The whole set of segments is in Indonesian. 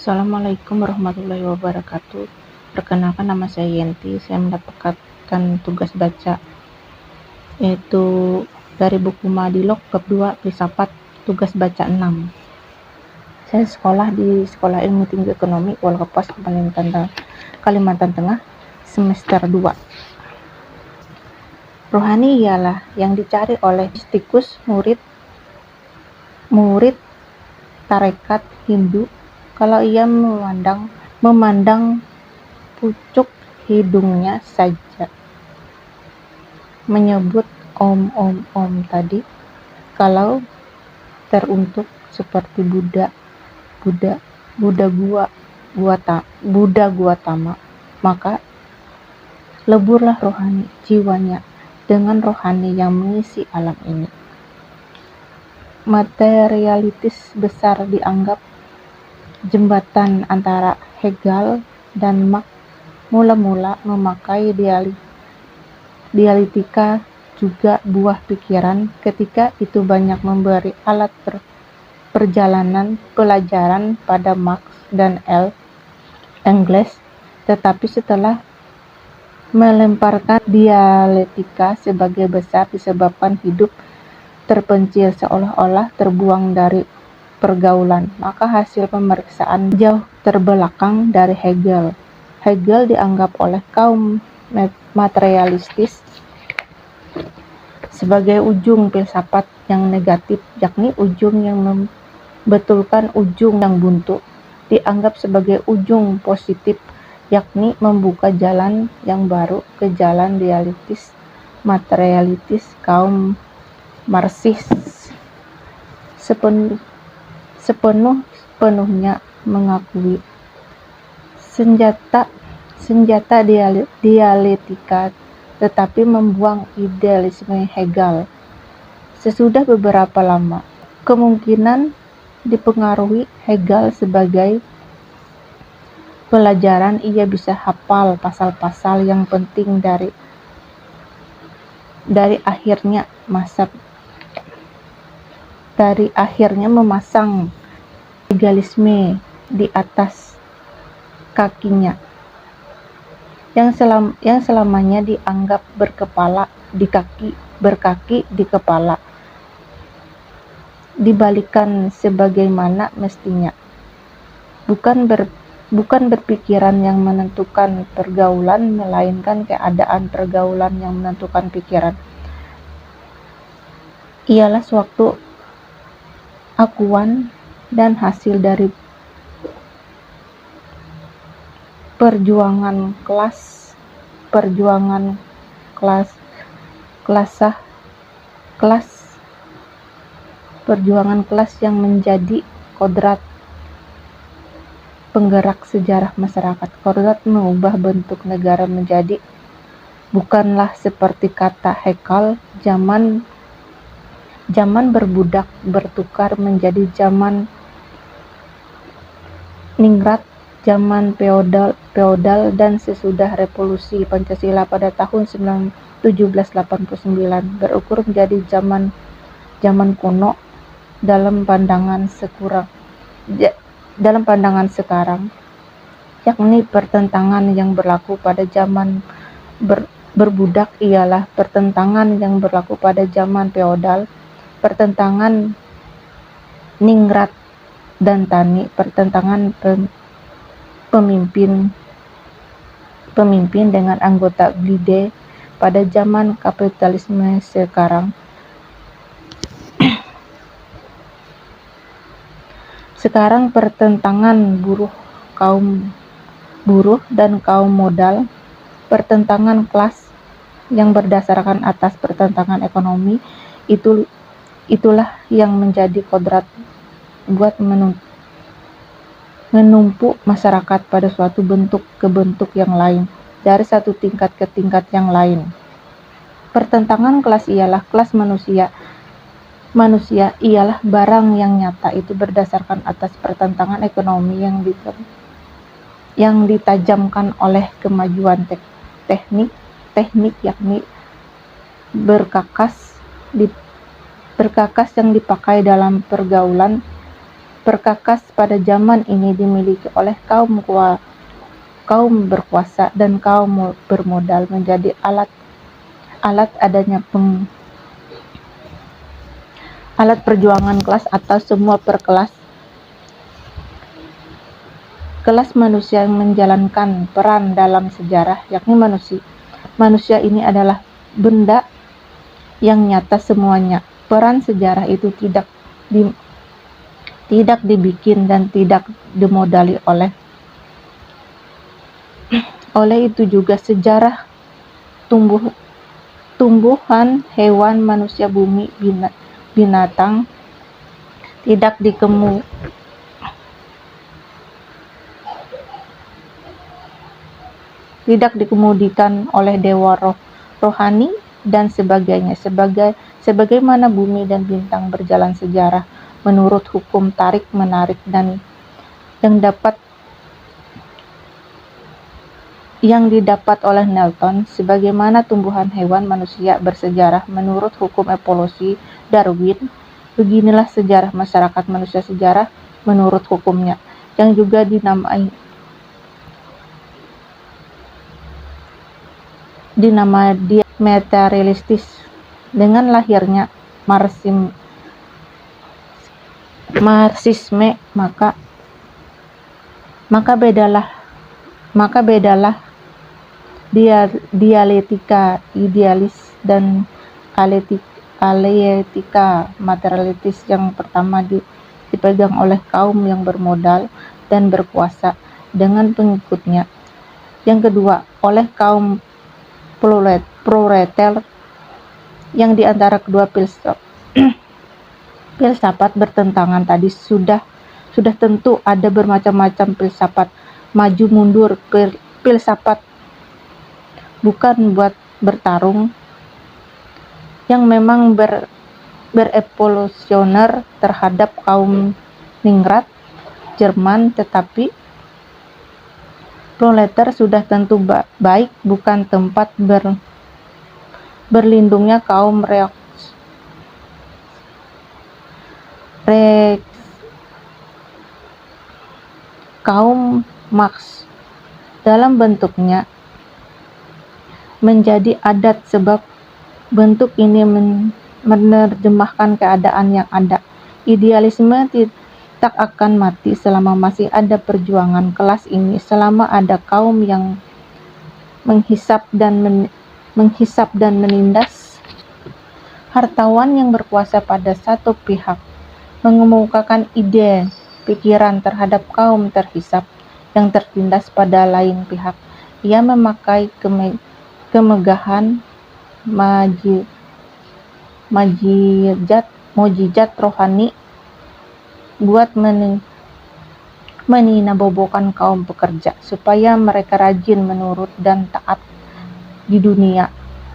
Assalamualaikum warahmatullahi wabarakatuh. Perkenalkan, nama saya Yenti. Saya mendapatkan tugas baca yaitu dari buku Madilog bab 2 filsafat, tugas baca 6. Saya sekolah di Sekolah Ilmu Tinggi Ekonomi Walkapas, Kalimantan Tengah, semester 2. Rohani ialah yang dicari oleh mistikus, murid tarekat Hindu kalau ia memandang pucuk hidungnya saja, menyebut om tadi. Kalau teruntuk seperti Buddha Gautama, maka leburlah rohani jiwanya dengan rohani yang mengisi alam ini. Materialitis besar dianggap jembatan antara Hegel dan Marx. Mula-mula memakai dialektika juga buah pikiran, ketika itu banyak memberi alat pelajaran pada Marx dan Engels, tetapi setelah melemparkan dialektika sebagai besar disebabkan hidup terpencil seolah-olah terbuang dari pergaulan, maka hasil pemeriksaan jauh terbelakang dari Hegel. Hegel dianggap oleh kaum materialistis sebagai ujung filsafat yang negatif, yakni ujung yang membetulkan ujung yang buntu. Dianggap sebagai ujung positif, yakni membuka jalan yang baru ke jalan dialektis materialistis kaum Marxis. Sepenuhnya mengakui senjata dialektika, tetapi membuang idealisme Hegel. Sesudah beberapa lama, kemungkinan dipengaruhi Hegel sebagai pelajaran, ia bisa hafal pasal-pasal yang penting dari akhirnya memasang legalisme di atas kakinya yang selamanya dianggap berkaki di kepala, dibalikan sebagaimana mestinya. Bukan berpikiran yang menentukan pergaulan, melainkan keadaan pergaulan yang menentukan pikiran. Ialah suatu akuan dan hasil dari perjuangan kelas yang menjadi kodrat penggerak sejarah masyarakat. Kodrat mengubah bentuk negara menjadi, bukanlah seperti kata Hegel, zaman berbudak bertukar menjadi zaman ningrat, zaman feodal, dan sesudah revolusi Pancasila pada tahun 1789 berukur menjadi zaman kuno dalam pandangan sekarang, yakni pertentangan yang berlaku pada zaman berbudak ialah pertentangan yang berlaku pada zaman feodal, pertentangan ningrat dan tani, pertentangan pemimpin dengan anggota glide pada zaman kapitalisme sekarang. Sekarang pertentangan kaum buruh dan kaum modal, pertentangan kelas yang berdasarkan atas pertentangan ekonomi, itulah yang menjadi kodrat buat menumpuk masyarakat pada suatu bentuk ke bentuk yang lain, dari satu tingkat ke tingkat yang lain. Pertentangan kelas ialah kelas manusia. Manusia ialah barang yang nyata, itu berdasarkan atas pertentangan ekonomi yang ditajamkan oleh kemajuan teknik, yakni berkakas yang dipakai dalam pergaulan perkakas pada zaman ini dimiliki oleh kaum berkuasa dan kaum bermodal, menjadi alat perjuangan kelas atas semua kelas manusia yang menjalankan peran dalam sejarah, yakni manusia. Manusia ini adalah benda yang nyata semuanya. Peran sejarah itu tidak dibikin dan tidak dimodali oleh itu juga sejarah tumbuhan, hewan, manusia, bumi, binatang tidak dikemudikan oleh dewa rohani dan sebagainya. Sebagaimana bumi dan bintang berjalan sejarah menurut hukum tarik-menarik dan yang didapat oleh Newton, sebagaimana tumbuhan, hewan, manusia bersejarah menurut hukum evolusi Darwin, beginilah sejarah masyarakat manusia, sejarah menurut hukumnya, yang juga dinamai dia materialistis. Dengan lahirnya Marxisme, maka bedalah dialektika idealis dan aletika materialistis. Yang pertama dipegang oleh kaum yang bermodal dan berkuasa dengan pengikutnya. Yang kedua oleh kaum proletar, yang di antara kedua filsafat bertentangan tadi sudah tentu ada bermacam-macam filsafat, maju mundur filsafat bukan buat bertarung, yang memang berevolusioner terhadap kaum ningrat Jerman, tetapi proletar sudah tentu baik, bukan tempat berlindungnya kaum kaum Marx. Dalam bentuknya menjadi adat, sebab bentuk ini menerjemahkan keadaan yang ada. Idealisme tak akan mati selama masih ada perjuangan kelas ini, selama ada kaum yang menghisap dan menindas hartawan yang berkuasa pada satu pihak, mengemukakan ide pikiran terhadap kaum terhisap yang tertindas pada lain pihak. Ia memakai kemegahan mujizat rohani buat meninabobokan kaum pekerja supaya mereka rajin, menurut dan taat di dunia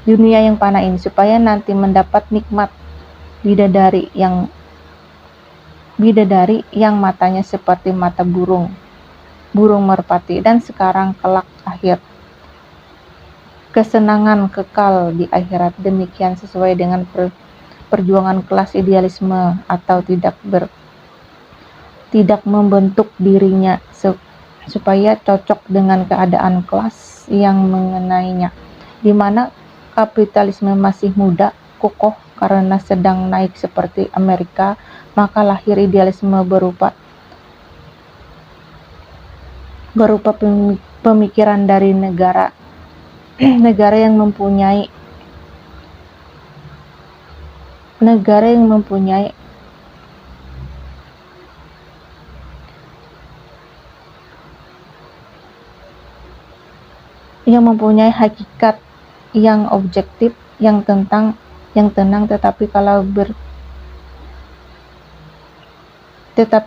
yang fana ini, supaya nanti mendapat nikmat bidadari yang matanya seperti mata burung merpati, dan sekarang kelak akhir kesenangan kekal di akhirat. Demikian sesuai dengan perjuangan kelas idealisme, atau tidak membentuk dirinya supaya cocok dengan keadaan kelas yang mengenainya, di mana kapitalisme masih muda, kokoh karena sedang naik seperti Amerika. Maka lahir idealisme berupa pemikiran dari negara yang mempunyai hakikat yang objektif, yang tenang, tetapi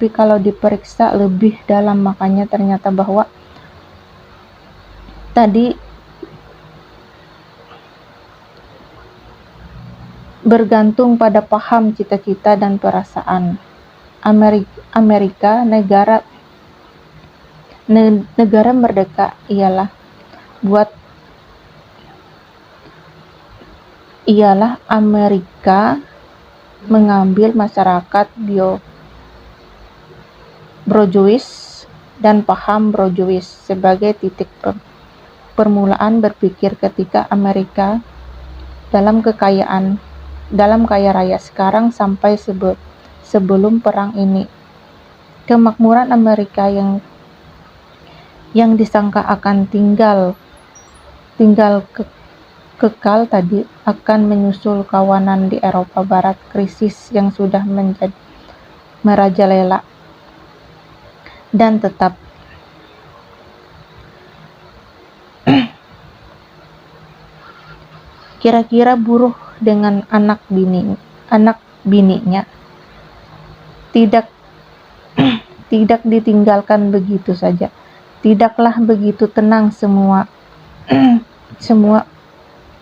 kalau diperiksa lebih dalam, makanya ternyata bahwa tadi bergantung pada paham, cita-cita, dan perasaan. Amerika, negara merdeka, ialah Amerika mengambil masyarakat Brojuis dan paham Brojuis sebagai titik permulaan berpikir ketika Amerika dalam kaya raya sekarang sampai sebelum perang ini. Kemakmuran Amerika yang disangka akan tinggal kekal tadi akan menyusul kawanan di Eropa Barat, krisis yang sudah menjadi merajalela dan tetap kira-kira buruh dengan anak bininya tidak ditinggalkan begitu saja. Tidaklah begitu tenang semua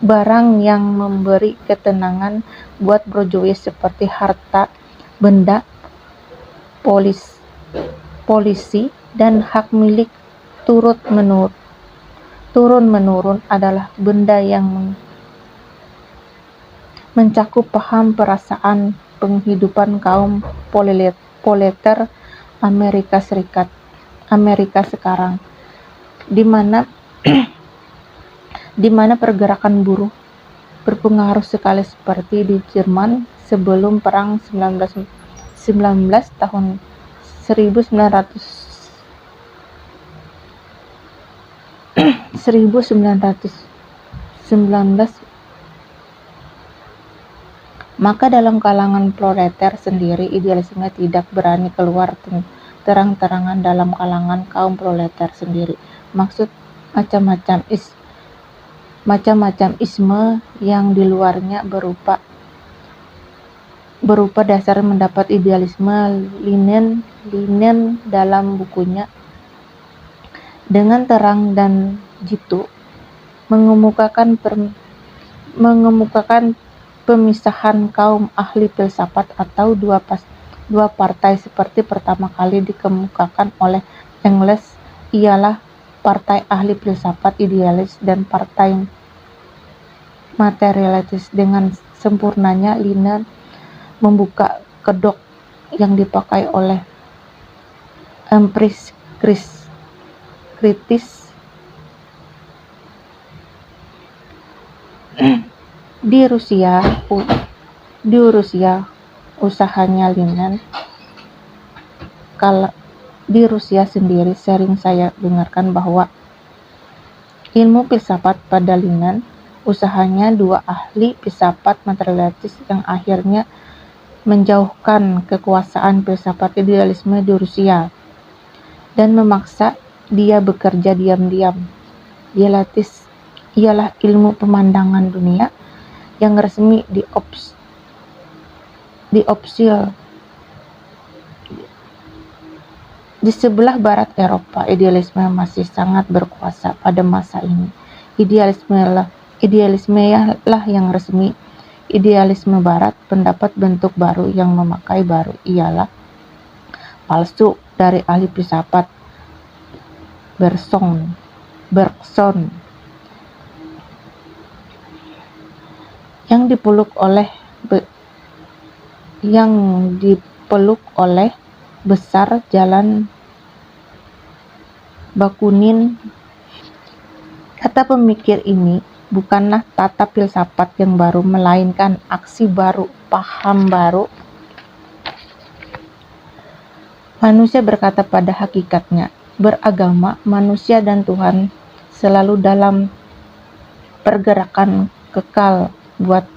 barang yang memberi ketenangan buat Brojuis seperti harta benda, polisi dan hak milik turun-menurun adalah benda yang mencakup paham perasaan penghidupan kaum proletar Amerika sekarang, di mana pergerakan buruh berpengaruh sekali seperti di Jerman sebelum perang 1919 Maka dalam kalangan proletar sendiri, idealisme tidak berani keluar terang-terangan dalam kalangan kaum proletar sendiri. Maksud macam-macam isme yang di luarnya berupa dasar mendapat idealisme. Lenin dalam bukunya dengan terang dan jitu mengemukakan pemisahan kaum ahli filsafat atau dua partai seperti pertama kali dikemukakan oleh Engels, ialah partai ahli filsafat idealis dan partai materialis. Dengan sempurnanya Lenin membuka kedok yang dipakai oleh empiris kritis di Rusia. Usahanya Lenin kalau di Rusia sendiri sering saya dengarkan bahwa ilmu filsafat pada Lenin usahanya dua ahli filsafat materialis yang akhirnya menjauhkan kekuasaan filsafat idealisme di Rusia dan memaksa dia bekerja diam-diam. Ialah ilmu pemandangan dunia yang resmi diopsil di sebelah barat Eropa. Idealisme masih sangat berkuasa pada masa ini. Idealisme lah yang resmi. Idealisme barat pendapat bentuk baru yang memakai baru ialah palsu dari ahli filsafat Bergson yang dipeluk oleh besar jalan Bakunin. Kata pemikir ini bukanlah tata filsafat yang baru, melainkan aksi baru, paham baru. Manusia berkata pada hakikatnya, beragama, manusia dan Tuhan selalu dalam pergerakan kekal buat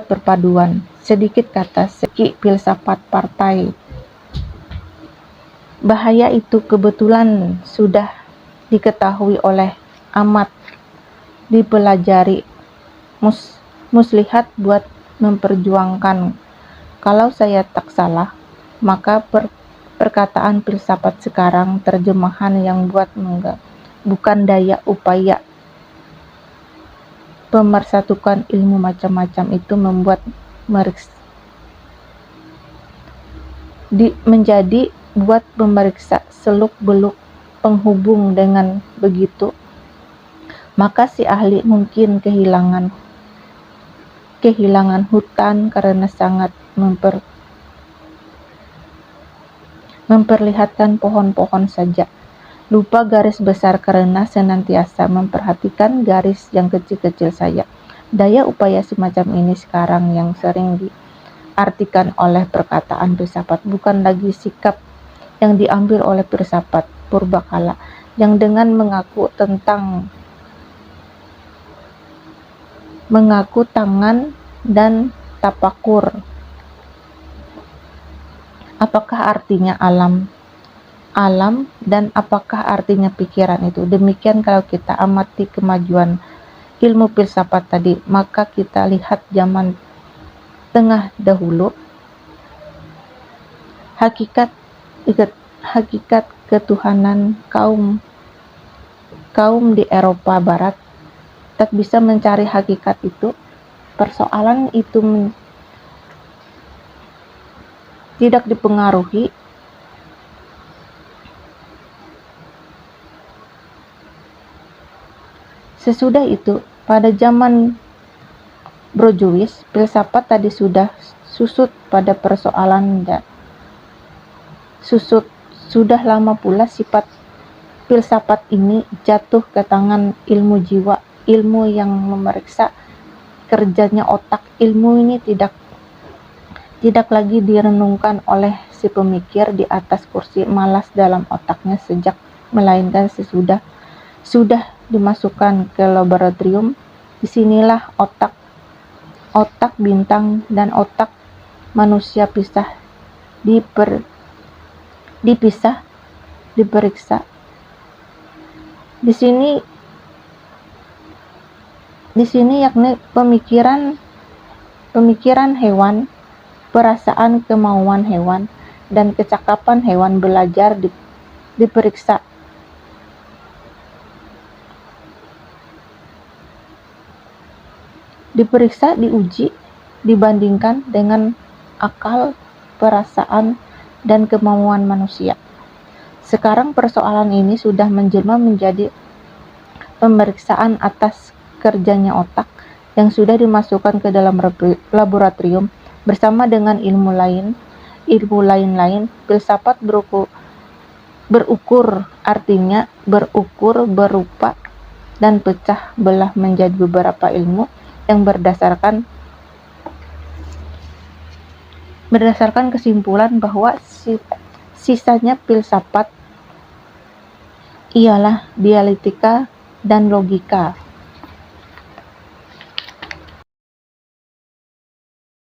perpaduan. Sedikit kata segi filsafat partai. Bahaya itu kebetulan sudah diketahui oleh amat dipelajari muslihat buat memperjuangkan. Kalau saya tak salah, maka perkataan filsafat sekarang terjemahan yang bukan daya upaya pemersatukan ilmu macam-macam itu membuat menjadi buat memeriksa seluk-beluk penghubung. Dengan begitu, maka si ahli mungkin kehilangan hutan karena sangat memperlihatkan pohon-pohon saja. Lupa garis besar karena senantiasa memperhatikan garis yang kecil-kecil saja. Daya upaya semacam ini sekarang yang sering diartikan oleh perkataan filsafat, bukan lagi sikap yang diambil oleh filsafat purbakala yang dengan mengaku tangan dan tapakur. Apakah artinya alam dan apakah artinya pikiran itu? Demikian kalau kita amati kemajuan ilmu filsafat tadi, maka kita lihat zaman tengah dahulu, hakikat ketuhanan kaum di Eropa Barat tak bisa mencari hakikat itu. Persoalan itu tidak dipengaruhi sesudah itu. Pada zaman Brojuis, filsafat tadi sudah susut pada persoalan dan sudah lama pula sifat filsafat ini jatuh ke tangan ilmu jiwa, ilmu yang memeriksa kerjanya otak. Ilmu ini tidak lagi direnungkan oleh si pemikir di atas kursi malas dalam otaknya sejak, melainkan sudah dimasukkan ke laboratorium. Disinilah otak bintang dan otak manusia diperiksa. Di sini yakni pemikiran hewan, perasaan, kemauan hewan, dan kecakapan hewan belajar diperiksa. Diuji, dibandingkan dengan akal, perasaan, dan kemauan manusia. Sekarang persoalan ini sudah menjelma menjadi pemeriksaan atas kerjanya otak yang sudah dimasukkan ke dalam laboratorium bersama dengan ilmu lain. Filsafat berukur artinya berukur, berupa, dan pecah belah menjadi beberapa ilmu yang berdasarkan kesimpulan bahwa sisanya filsafat ialah dialektika dan logika.